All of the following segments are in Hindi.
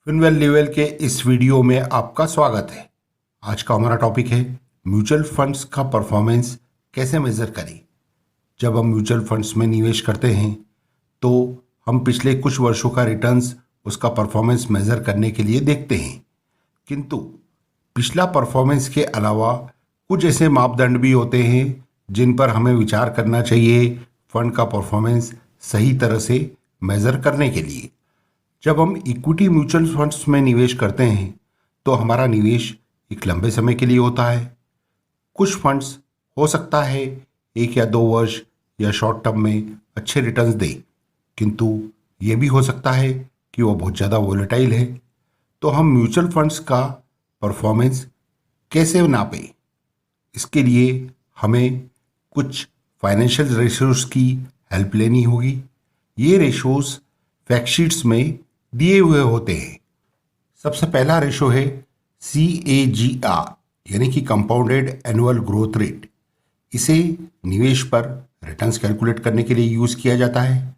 फिनवेल लेवल के इस वीडियो में आपका स्वागत है। आज का हमारा टॉपिक है म्यूचुअल फंड्स का परफॉर्मेंस कैसे मेज़र करें। जब हम म्यूचुअल फंड्स में निवेश करते हैं तो हम पिछले कुछ वर्षों का रिटर्न्स उसका परफॉर्मेंस मेज़र करने के लिए देखते हैं, किंतु पिछला परफॉर्मेंस के अलावा कुछ ऐसे मापदंड भी होते हैं जिन पर हमें विचार करना चाहिए फंड का परफॉर्मेंस सही तरह से मेज़र करने के लिए। जब हम इक्विटी म्यूचुअल फंड्स में निवेश करते हैं तो हमारा निवेश एक लंबे समय के लिए होता है। कुछ फंड्स हो सकता है 1 या 2 वर्ष या शॉर्ट टर्म में अच्छे रिटर्न्स दें, किंतु ये भी हो सकता है कि वो बहुत ज़्यादा वोलेटाइल है। तो हम म्यूचुअल फंड्स का परफॉर्मेंस कैसे नापें, इसके लिए हमें कुछ फाइनेंशियल रेशोज़ की हेल्प लेनी होगी। ये रेशोज़ फैक्टशीट्स में दिए हुए होते हैं। सबसे पहला रेशो है CAGR यानी कि कंपाउंडेड एनुअल ग्रोथ रेट। इसे निवेश पर रिटर्न्स कैलकुलेट करने के लिए यूज़ किया जाता है।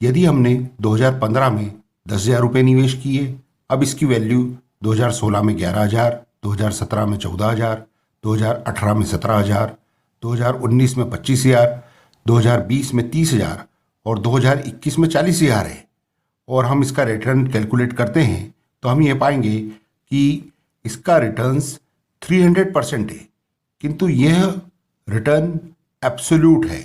यदि हमने 2015 में 10,000 रुपये निवेश किए, अब इसकी वैल्यू 2016 में 11,000, 2017 में 14,000, 2018 में 17,000, 2019 में 25,000, 2020 में 30,000 और 2021 में 40,000 है, और हम इसका रिटर्न कैलकुलेट करते हैं तो हम ये पाएंगे कि इसका रिटर्न्स 300% है, किंतु यह रिटर्न एब्सोल्यूट है।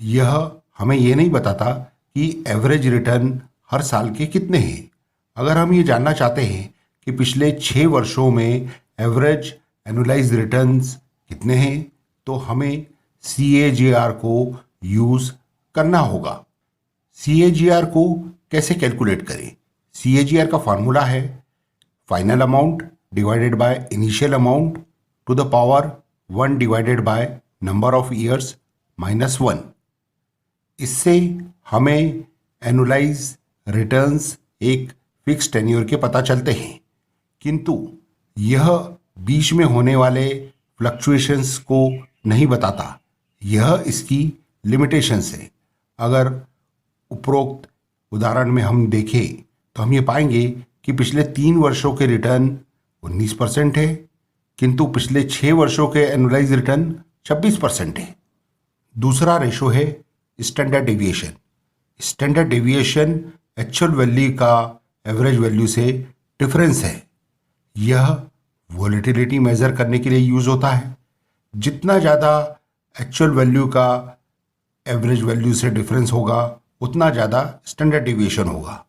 यह हमें ये नहीं बताता कि एवरेज रिटर्न हर साल के कितने हैं। अगर हम ये जानना चाहते हैं कि पिछले 6 वर्षों में एवरेज एनुअलाइज्ड रिटर्न्स कितने हैं तो हमें CAGR को यूज़ करना होगा। CAGR को कैसे कैलकुलेट करें? CAGR का फार्मूला है final amount divided by initial amount to the power 1 divided by number of years -1। इससे हमें एनुअलाइज रिटर्न्स एक फिक्स टेन्योर के पता चलते हैं, किंतु यह बीच में होने वाले फ्लक्चुएशंस को नहीं बताता। यह इसकी लिमिटेशंस है। अगर उपरोक्त उदाहरण में हम देखें तो हम ये पाएंगे कि पिछले 3 वर्षों के रिटर्न 19% है, किंतु पिछले 6 वर्षों के एनुअलाइज रिटर्न 26% है। दूसरा रेशो है standard deviation. Standard deviation actual value का एवरेज वैल्यू से डिफरेंस है। यह वोलेटिलिटी मेजर करने के लिए यूज होता है। जितना ज़्यादा एक्चुअल वैल्यू का एवरेज वैल्यू से डिफरेंस होगा उतना ज़्यादा स्टैंडर्ड डेविएशन होगा।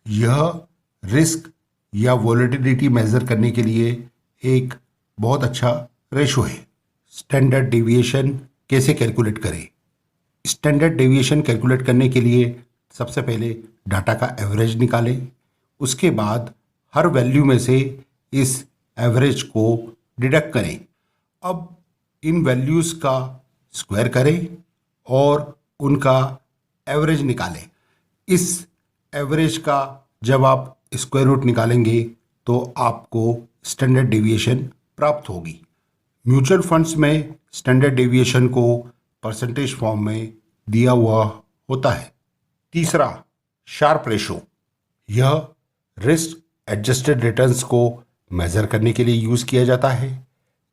यह रिस्क या वोलेटिलिटी मेजर करने के लिए एक बहुत अच्छा रेशो है। स्टैंडर्ड डेविएशन कैसे कैलकुलेट करें? स्टैंडर्ड डेविएशन कैलकुलेट करने के लिए सबसे पहले डाटा का एवरेज निकालें। उसके बाद हर वैल्यू में से इस एवरेज को डिडक्ट करें। अब इन वैल्यूज़ का स्क्वायर करें और उनका एवरेज निकालें। इस एवरेज का जब आप स्क्वायर रूट निकालेंगे तो आपको स्टैंडर्ड डेविएशन प्राप्त होगी। म्यूचुअल फंड्स में स्टैंडर्ड डेविएशन को परसेंटेज फॉर्म में दिया हुआ होता है। तीसरा, शार्प रेशो। यह रिस्क एडजस्टेड रिटर्न्स को मेजर करने के लिए यूज़ किया जाता है।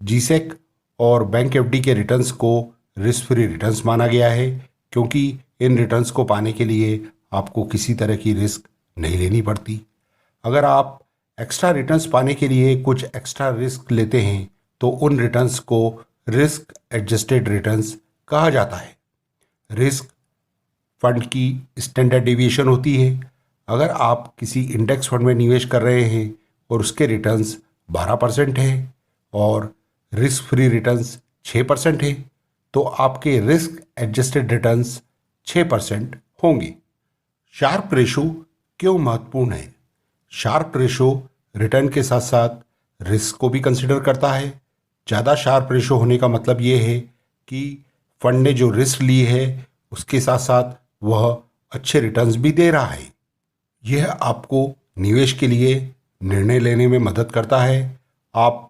GSEC और बैंक FD के रिटर्न्स को रिस्क फ्री रिटर्न्स माना गया है, क्योंकि इन रिटर्न्स को पाने के लिए आपको किसी तरह की रिस्क नहीं लेनी पड़ती। अगर आप एक्स्ट्रा रिटर्न्स पाने के लिए कुछ एक्स्ट्रा रिस्क लेते हैं तो उन रिटर्न्स को रिस्क एडजस्टेड रिटर्न्स कहा जाता है। रिस्क फंड की स्टैंडर्ड डेविएशन होती है। अगर आप किसी इंडेक्स फंड में निवेश कर रहे हैं और उसके रिटर्न्स 12% है और रिस्क फ्री रिटर्न्स 6% है तो आपके रिस्क एडजस्टेड रिटर्न्स 6% होंगे। शार्प रेशो क्यों महत्वपूर्ण है? शार्प रेशो रिटर्न के साथ साथ रिस्क को भी कंसिडर करता है। ज़्यादा शार्प रेशो होने का मतलब ये है कि फंड ने जो रिस्क ली है उसके साथ साथ वह अच्छे रिटर्न्स भी दे रहा है। यह आपको निवेश के लिए निर्णय लेने में मदद करता है। आप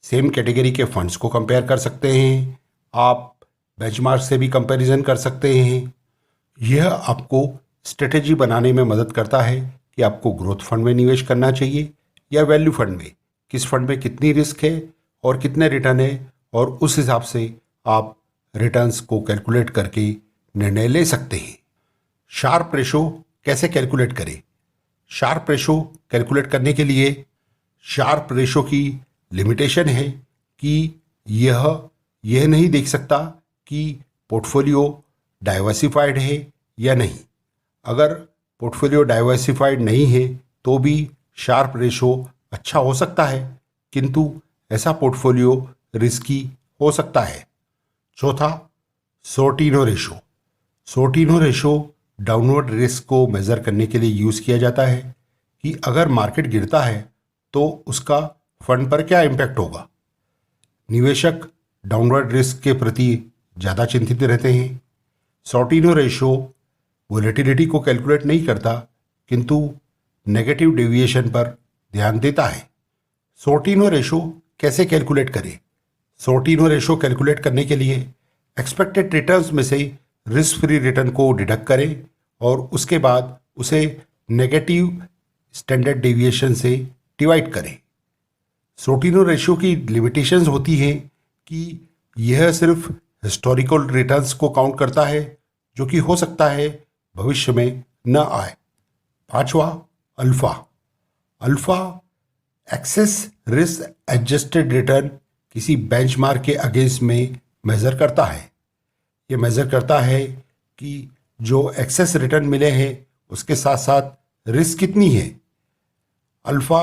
सेम कैटेगरी के फंड्स को कंपेयर कर सकते हैं। आप बेंचमार्क से भी कंपैरिजन कर सकते हैं। यह आपको स्ट्रेटेजी बनाने में मदद करता है कि आपको ग्रोथ फंड में निवेश करना चाहिए या वैल्यू फंड में, किस फंड में कितनी रिस्क है और कितने रिटर्न है, और उस हिसाब से आप रिटर्न्स को कैलकुलेट करके निर्णय ले सकते हैं। शार्प रेशो कैसे कैलकुलेट करें? शार्प रेशो कैलकुलेट करने के लिए शार्प रेशो की लिमिटेशन है कि यह नहीं देख सकता कि पोर्टफोलियो डाइवर्सिफाइड है या नहीं। अगर पोर्टफोलियो डाइवर्सिफाइड नहीं है तो भी शार्प रेशो अच्छा हो सकता है, किंतु ऐसा पोर्टफोलियो रिस्की हो सकता है। चौथा, सोर्टिनो रेशो। सोर्टिनो रेशो डाउनवर्ड रिस्क को मेज़र करने के लिए यूज़ किया जाता है कि अगर मार्केट गिरता है तो उसका फंड पर क्या इम्पैक्ट होगा। निवेशक डाउनवर्ड रिस्क के प्रति ज़्यादा चिंतित रहते हैं। सोर्टिनो रेशो वोलेटिलिटी को कैलकुलेट नहीं करता, किंतु नेगेटिव डेविएशन पर ध्यान देता है। सोर्टिनो रेशो कैसे कैलकुलेट करें? सोर्टिनो रेशो कैलकुलेट करने के लिए एक्सपेक्टेड रिटर्न्स में से रिस्क फ्री रिटर्न को डिडक्ट करें और उसके बाद उसे नेगेटिव स्टैंडर्ड डेविएशन से डिवाइड करें। सोर्टिनो रेशो की लिमिटेशंस होती हैं कि यह सिर्फ हिस्टोरिकल रिटर्न्स को काउंट करता है, जो कि हो सकता है भविष्य में न आए। पांचवा, alpha. Alpha excess risk adjusted return किसी बेंचमार्क के अगेंस्ट में मेज़र करता है। ये मेज़र करता है कि जो एक्सेस रिटर्न मिले हैं उसके साथ साथ रिस्क कितनी है। अल्फा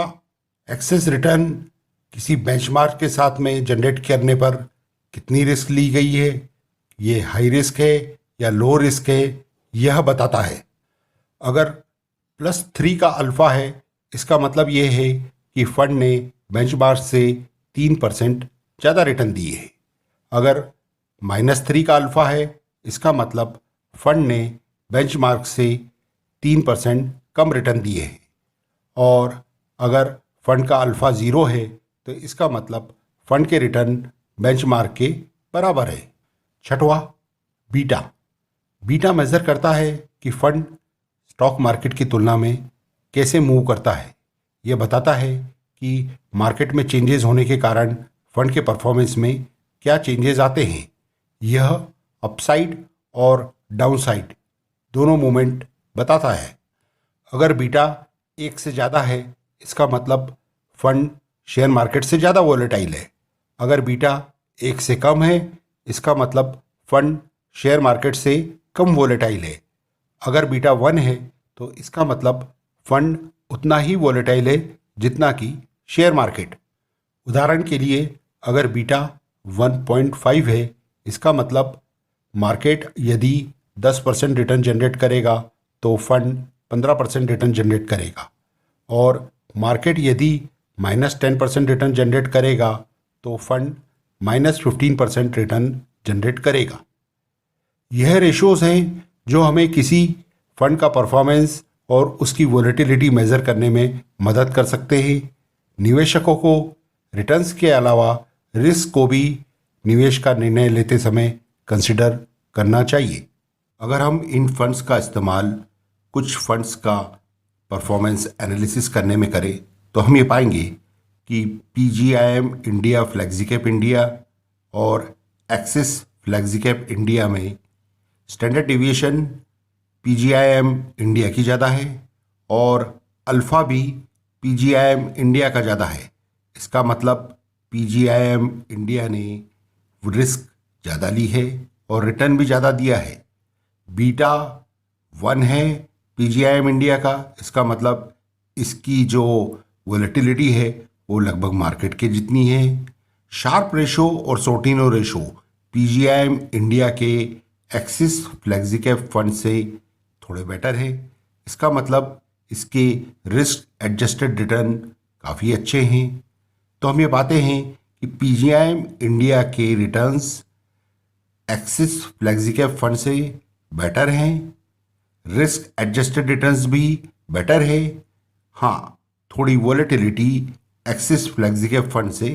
एक्सेस रिटर्न किसी बेंचमार्क के साथ में जनरेट करने पर कितनी रिस्क ली गई है, ये हाई रिस्क है या लो रिस्क है, यह बताता है। अगर +3 का अल्फा है, इसका मतलब ये है कि फंड ने बेंचमार्क से 3% ज़्यादा रिटर्न दिए है। अगर -3 का अल्फा है, इसका मतलब फंड ने बेंचमार्क से 3% कम रिटर्न दिए हैं। और अगर फंड का अल्फा 0 है तो इसका मतलब फंड के रिटर्न बेंचमार्क के बराबर है। छठवा, बीटा। बीटा मेज़र करता है कि फंड स्टॉक मार्केट की तुलना में कैसे मूव करता है। यह बताता है कि मार्केट में चेंजेस होने के कारण फंड के परफॉर्मेंस में क्या चेंजेस आते हैं। यह अपसाइड और डाउनसाइड दोनों मूवमेंट बताता है। अगर बीटा 1 से ज़्यादा है, इसका मतलब फंड शेयर मार्केट से ज़्यादा वॉलेटाइल है। अगर बीटा 1 से कम है, इसका मतलब फंड शेयर मार्केट से कम वॉलेटाइल है। अगर बीटा 1 है तो इसका मतलब फंड उतना ही वॉलेटाइल है जितना कि शेयर मार्केट। उदाहरण के लिए अगर बीटा 1.5 है, इसका मतलब मार्केट यदि 10% रिटर्न जनरेट करेगा तो फंड 15% रिटर्न जनरेट करेगा, और मार्केट यदि -10% रिटर्न जनरेट करेगा तो फंड -15% रिटर्न जनरेट करेगा। यह रेशोज़ हैं जो हमें किसी फंड का परफॉर्मेंस और उसकी वोलेटिलिटी मेज़र करने में मदद कर सकते हैं। निवेशकों को रिटर्न्स के अलावा रिस्क को भी निवेश का निर्णय लेते समय कंसिडर करना चाहिए। अगर हम इन फंड्स का इस्तेमाल कुछ फंड्स का परफॉर्मेंस एनालिसिस करने में करें तो हम ये पाएंगे कि PGIM इंडिया फ्लेक्सिकैप इंडिया और एक्सिस फ्लेक्सिकैप इंडिया में स्टैंडर्ड डेविएशन PGIM इंडिया की ज़्यादा है और अल्फ़ा भी PGIM इंडिया का ज़्यादा है। इसका मतलब PGIM इंडिया ने रिस्क ज़्यादा ली है और रिटर्न भी ज़्यादा दिया है। बीटा 1 है PGIM इंडिया का, इसका मतलब इसकी जो वोलेटिलिटी है वो लगभग मार्केट के जितनी है। शार्प रेशो और सोर्टिनो रेशो PGIM इंडिया के एक्सिस फ्लेक्सिकैप फंड से थोड़े बेटर है। इसका मतलब इसके रिस्क एडजस्टेड रिटर्न काफ़ी अच्छे हैं। तो हम ये पाते हैं कि PGIM इंडिया के रिटर्न्स एक्सिस फ्लेक्सिकैप फंड से बेटर हैं, रिस्क एडजस्टेड रिटर्न्स भी बेटर है। हाँ, थोड़ी वोलेटिलिटी एक्सिस फ्लेक्सिकैप फंड से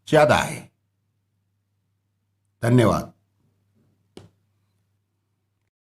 ज़्यादा है। धन्यवाद।